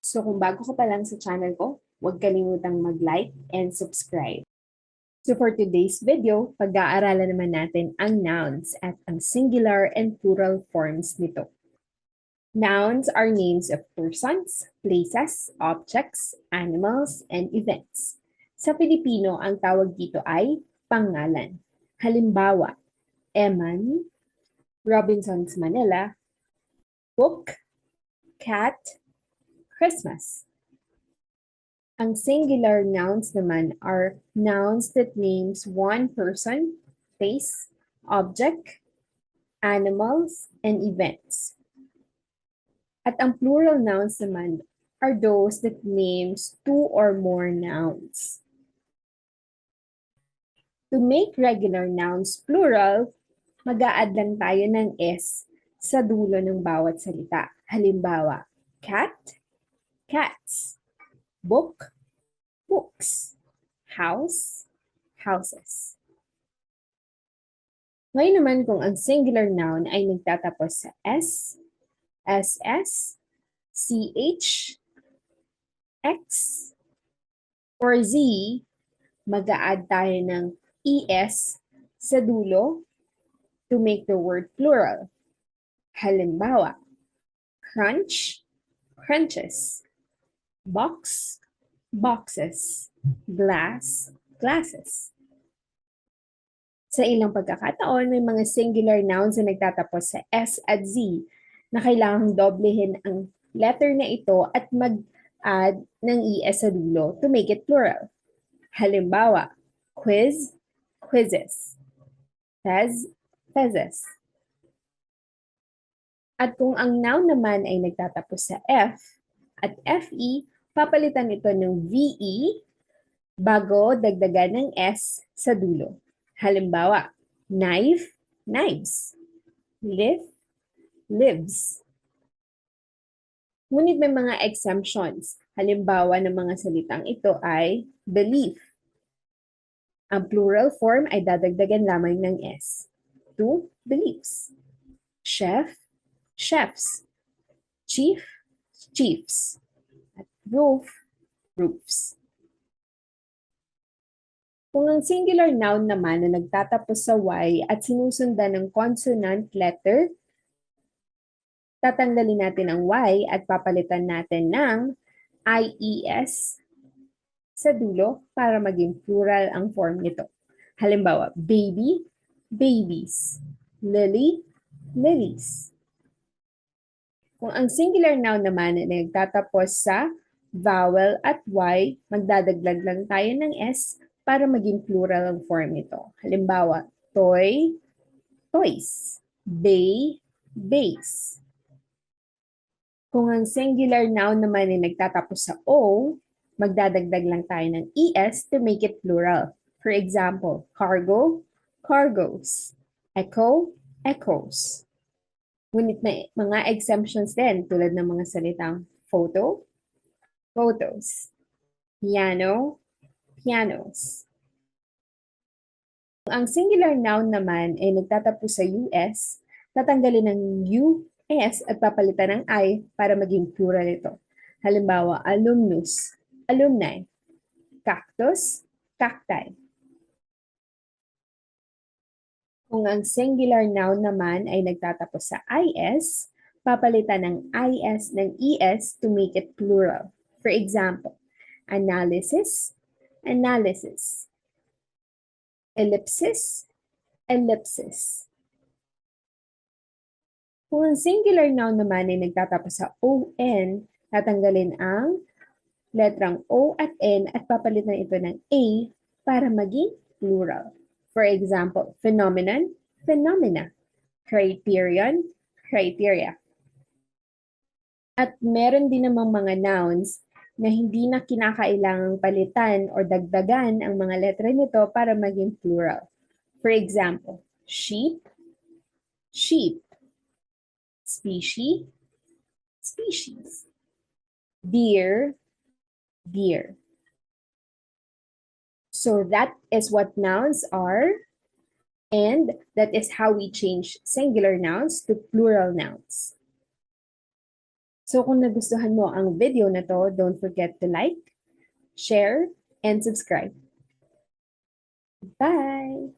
So kung bago ka pa lang sa channel ko, huwag kalimutang mag-like and subscribe. So for today's video, pag-aaralan naman natin ang nouns at ang singular and plural forms nito. Nouns are names of persons, places, objects, animals, and events. Sa Pilipino, ang tawag dito ay pangalan. Halimbawa, Eman, Robinson's Manila, book, cat, Christmas. Ang singular nouns naman are nouns that names one person, place, object, animals, and events. At ang plural nouns naman are those that names two or more nouns. To make regular nouns plural, mag-a-add lang tayo ng S sa dulo ng bawat salita. Halimbawa, cat, cats, book, books, house, houses. Ngayon naman kung ang singular noun ay nagtatapos sa S, SS, CH, X, or Z, mag-a-add tayo ng ES sa dulo to make the word plural. Halimbawa, crunch, crunches, box, boxes, glass, glasses. Sa ilang pagkakataon, may mga singular nouns na nagtatapos sa S at Z na kailangang doblehin ang letter na ito at mag-add ng ES sa dulo to make it plural. Halimbawa, quiz, quizzes, fez, fezzes. At kung ang noun naman ay nagtatapos sa F at FE, papalitan ito ng VE bago dagdagan ng S sa dulo. Halimbawa, knife, knives, lift, lives. Ngunit may mga exemptions. Halimbawa ng mga salitang ito ay belief. Ang plural form ay dadagdagan lamang ng S. To beliefs. Chef, chefs. Chief, chiefs. At roof, roofs. Kung ang singular noun naman na nagtatapos sa Y at sinusundan ng consonant letter, tatanggalin natin ang Y at papalitan natin ng IES sa dulo para maging plural ang form nito. Halimbawa, baby, babies. Lily, lilies. Kung ang singular noun naman ay nagtatapos sa vowel at Y, magdadaglag lang tayo ng S para maging plural ang form nito. Halimbawa, toy, toys. Bay, bays. Kung ang singular noun naman ay nagtatapos sa O, magdadagdag lang tayo ng ES to make it plural. For example, cargo, cargoes. Echo, echoes. Ngunit may mga exemptions din tulad ng mga salitang photo, photos. Piano, pianos. Kung ang singular noun naman ay nagtatapos sa US, tatanggalin ng US at papalitan ng I para maging plural ito. Halimbawa, alumnus, alumni. Cactus, cacti. Kung ang singular noun naman ay nagtatapos sa IS, papalitan ng IS ng ES to make it plural. For example, analysis, analysis. Ellipsis, ellipsis. Kung ang singular noun naman ay nagtatapos sa ON, tatanggalin ang letrang O at N at papalitan ito ng A para maging plural. For example, phenomenon, phenomena. Criterion, criteria. At meron din namang mga nouns na hindi na kinakailangang palitan o dagdagan ang mga letra nito para maging plural. For example, sheep, sheep. Species, species. Deer, deer. So that is what nouns are, and that is how we change singular nouns to plural nouns. So kung nagustuhan mo ang video na to, don't forget to like, share, and subscribe. Bye!